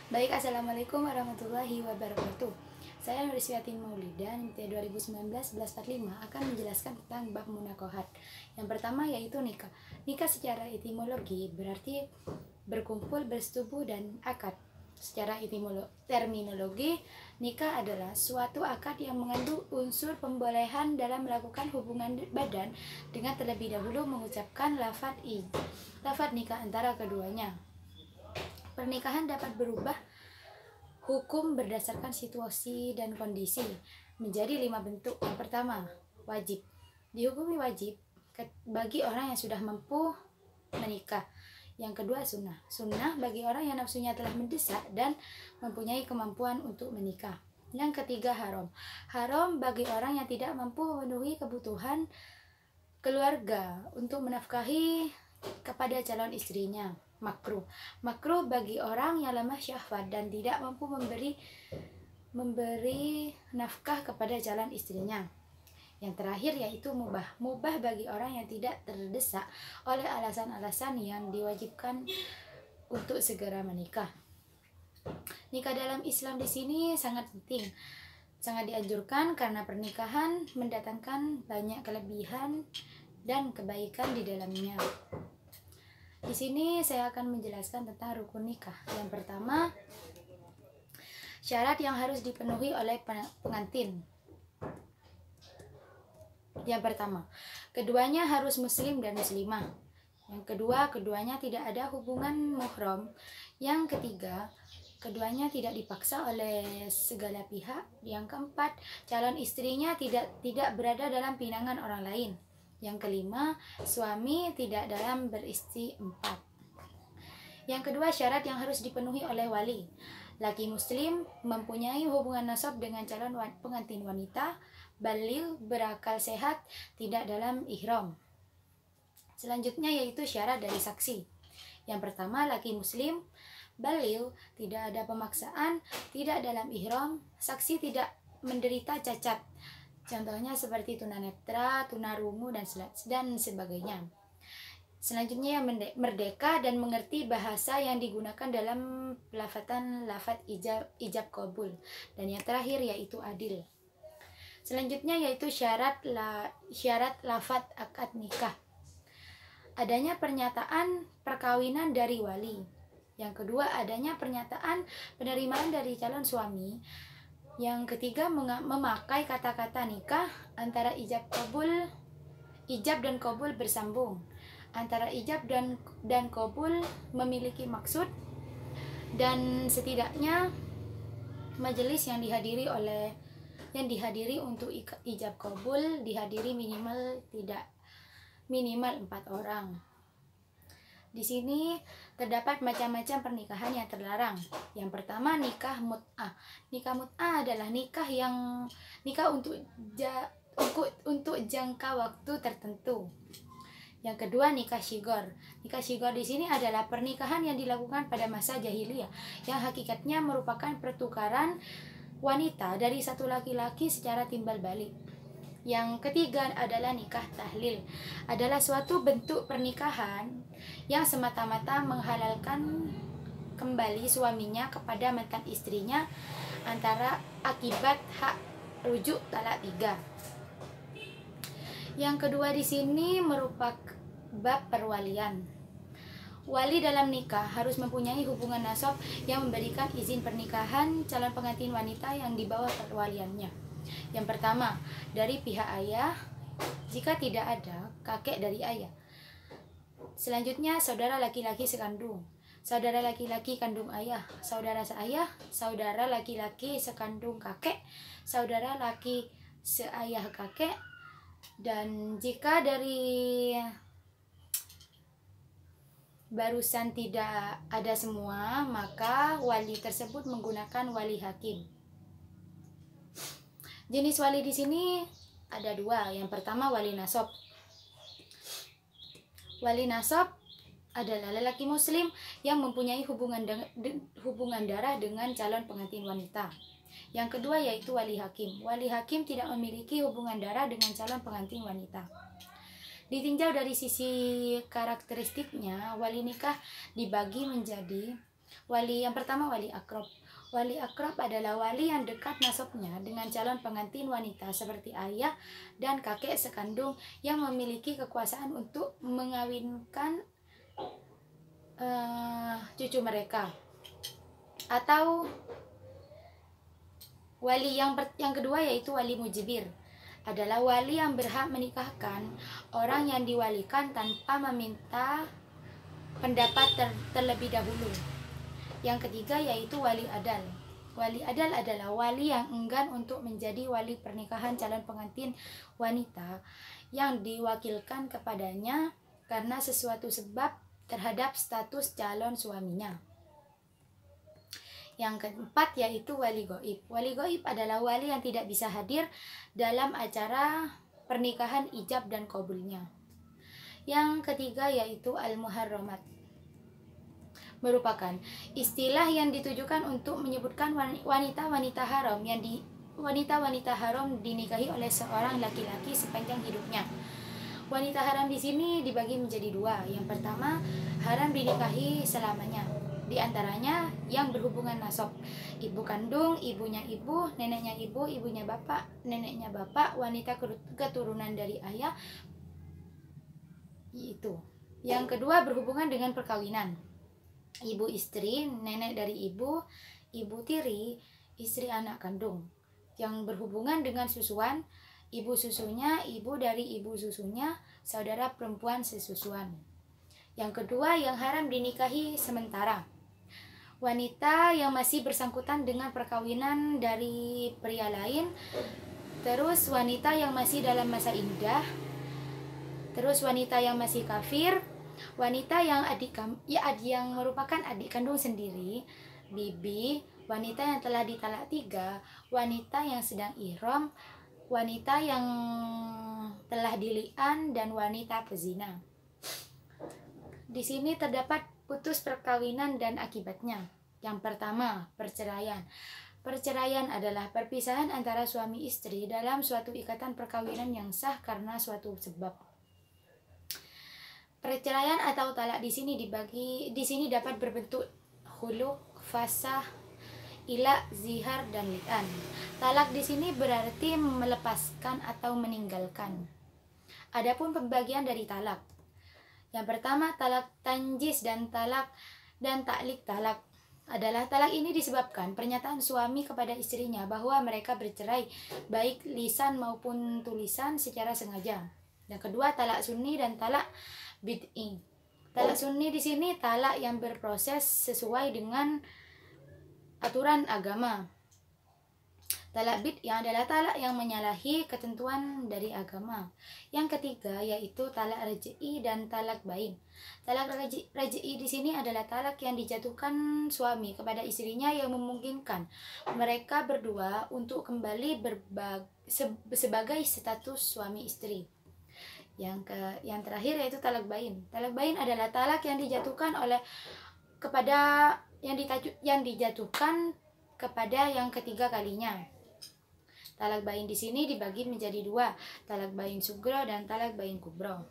Baik, Assalamualaikum warahmatullahi wabarakatuh. Saya Nuriswiatin Maulida, NIMT 2019-1145 akan menjelaskan tentang bab munakohat. Yang pertama yaitu nikah. Nikah secara etimologi berarti berkumpul, bersetubuh, dan akad. Secara terminologi, nikah adalah suatu akad yang mengandung unsur pembolehan dalam melakukan hubungan badan dengan terlebih dahulu mengucapkan lafaz nikah antara keduanya. Pernikahan dapat berubah hukum berdasarkan situasi dan kondisi menjadi 5 bentuk. Yang pertama, wajib. Dihukumi wajib bagi orang yang sudah mampu menikah. Yang kedua, sunnah. Sunnah bagi orang yang nafsunya telah mendesak dan mempunyai kemampuan untuk menikah. Yang ketiga, haram. Haram bagi orang yang tidak mampu memenuhi kebutuhan keluarga untuk menafkahi kepada calon istrinya. Makruh. Makruh bagi orang yang lemah syahwat dan tidak mampu memberi nafkah kepada calon istrinya. Yang terakhir yaitu mubah. Mubah bagi orang yang tidak terdesak oleh alasan-alasan yang diwajibkan untuk segera menikah. Nikah dalam Islam di sini sangat penting, sangat dianjurkan karena pernikahan mendatangkan banyak kelebihan dan kebaikan di dalamnya. Di sini saya akan menjelaskan tentang rukun nikah. Yang pertama, syarat yang harus dipenuhi oleh pengantin. Yang pertama, keduanya harus muslim dan muslimah. Yang kedua, keduanya tidak ada hubungan muhram. Yang ketiga, keduanya tidak dipaksa oleh segala pihak. Yang keempat, calon istrinya tidak berada dalam pinangan orang lain. Yang kelima, suami tidak dalam beristri 4. Yang kedua, syarat yang harus dipenuhi oleh wali. Laki muslim mempunyai hubungan nasab dengan calon pengantin wanita, baligh, berakal sehat, tidak dalam ihram. Selanjutnya yaitu syarat dari saksi. Yang pertama, laki muslim, baligh, tidak ada pemaksaan, tidak dalam ihram, saksi tidak menderita cacat. Contohnya seperti tunanetra, tunarungu, dan sebagainya. Selanjutnya yang merdeka dan mengerti bahasa yang digunakan dalam pelafatan lafaz ijab kabul. Dan yang terakhir yaitu adil. Selanjutnya yaitu syarat lafaz akad nikah. Adanya pernyataan perkawinan dari wali. Yang kedua, adanya pernyataan penerimaan dari calon suami. Yang ketiga, memakai kata-kata nikah antara ijab dan kabul bersambung. Antara ijab dan kabul memiliki maksud, dan setidaknya majelis yang dihadiri untuk ijab kabul dihadiri minimal 4 orang. Di sini terdapat macam-macam pernikahan yang terlarang. Yang pertama, nikah mut'ah. Nikah mut'ah adalah nikah untuk jangka waktu tertentu. Yang kedua, nikah syigor. Nikah syigor di sini adalah pernikahan yang dilakukan pada masa jahiliyah, yang hakikatnya merupakan pertukaran wanita dari satu laki-laki secara timbal balik. Yang ketiga adalah nikah tahlil. Adalah suatu bentuk pernikahan yang semata-mata menghalalkan kembali suaminya kepada mantan istrinya antara akibat hak rujuk talak 3. Yang kedua di sini merupakan bab perwalian. Wali dalam nikah harus mempunyai hubungan nasab yang memberikan izin pernikahan calon pengantin wanita yang di bawah perwaliannya. Yang pertama, dari pihak ayah, jika tidak ada, kakek dari ayah. Selanjutnya, saudara laki-laki sekandung, saudara laki-laki kandung ayah, saudara seayah, saudara laki-laki sekandung kakek, saudara laki seayah kakek. Dan jika dari barusan tidak ada semua, maka wali tersebut menggunakan wali hakim. Jenis wali di sini ada 2. Yang pertama, wali nasab. Wali nasab adalah lelaki muslim yang mempunyai hubungan darah dengan calon pengantin wanita. Yang kedua yaitu wali hakim. Wali hakim tidak memiliki hubungan darah dengan calon pengantin wanita. Ditinjau dari sisi karakteristiknya, wali nikah dibagi menjadi Wali yang pertama, wali akrob. Wali akrob adalah wali yang dekat nasabnya dengan calon pengantin wanita seperti ayah dan kakek sekandung yang memiliki kekuasaan untuk mengawinkan cucu mereka. Atau wali yang kedua yaitu wali mujibir, adalah wali yang berhak menikahkan orang yang diwalikan tanpa meminta pendapat terlebih dahulu. Yang ketiga yaitu wali adal. Wali adal adalah wali yang enggan untuk menjadi wali pernikahan calon pengantin wanita yang diwakilkan kepadanya karena sesuatu sebab terhadap status calon suaminya. Yang keempat yaitu wali goib. Wali goib adalah wali yang tidak bisa hadir dalam acara pernikahan ijab dan qabulnya. Yang ketiga yaitu al-muharramat, merupakan istilah yang ditujukan untuk menyebutkan wanita-wanita haram wanita-wanita haram dinikahi oleh seorang laki-laki sepanjang hidupnya. Wanita haram di sini dibagi menjadi dua. Yang pertama, haram dinikahi selamanya. Di antaranya yang berhubungan nasab, ibu kandung, ibunya ibu, neneknya ibu, ibunya bapak, neneknya bapak, wanita keturunan dari ayah. Itu. Yang kedua berhubungan dengan perkawinan. Ibu istri, nenek dari ibu, ibu tiri, istri anak kandung. Yang berhubungan dengan susuan, ibu susunya, ibu dari ibu susunya, saudara perempuan sesusuan. Yang kedua yang haram dinikahi sementara, wanita yang masih bersangkutan dengan perkawinan dari pria lain, terus wanita yang masih dalam masa iddah, terus wanita yang masih kafir, wanita yang yang merupakan adik kandung sendiri, bibi, wanita yang telah ditalak 3, wanita yang sedang ihram, wanita yang telah dili'an, dan wanita pezina. Di sini terdapat putus perkawinan dan akibatnya. Yang pertama, perceraian. Perceraian adalah perpisahan antara suami istri dalam suatu ikatan perkawinan yang sah karena suatu sebab. Perceraian atau talak di sini dapat berbentuk khulu', fasah, ila, zihar, dan li'an. Talak di sini berarti melepaskan atau meninggalkan. Adapun pembagian dari talak, yang pertama talak tanjis dan taklik talak adalah talak ini disebabkan pernyataan suami kepada istrinya bahwa mereka bercerai baik lisan maupun tulisan secara sengaja. Yang kedua talak sunni dan talak bid'i. Talak sunni di sini talak yang berproses sesuai dengan aturan agama. Talak bid'i adalah talak yang menyalahi ketentuan dari agama. Yang ketiga yaitu talak raj'i dan talak bain. Talak raj'i di sini adalah talak yang dijatuhkan suami kepada istrinya yang memungkinkan mereka berdua untuk kembali sebagai status suami istri. Yang terakhir yaitu talak bain. Talak bain adalah talak yang dijatuhkan dijatuhkan kepada yang ketiga kalinya. Talak bain di sini dibagi menjadi 2, talak bain sugro dan talak bain kubro.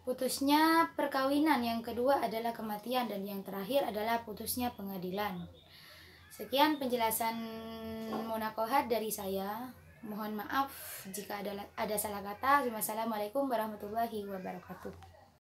Putusnya perkawinan yang kedua adalah kematian, dan yang terakhir adalah putusnya pengadilan. Sekian penjelasan munakohat dari saya. Mohon maaf jika ada salah kata. Wassalamualaikum warahmatullahi wabarakatuh.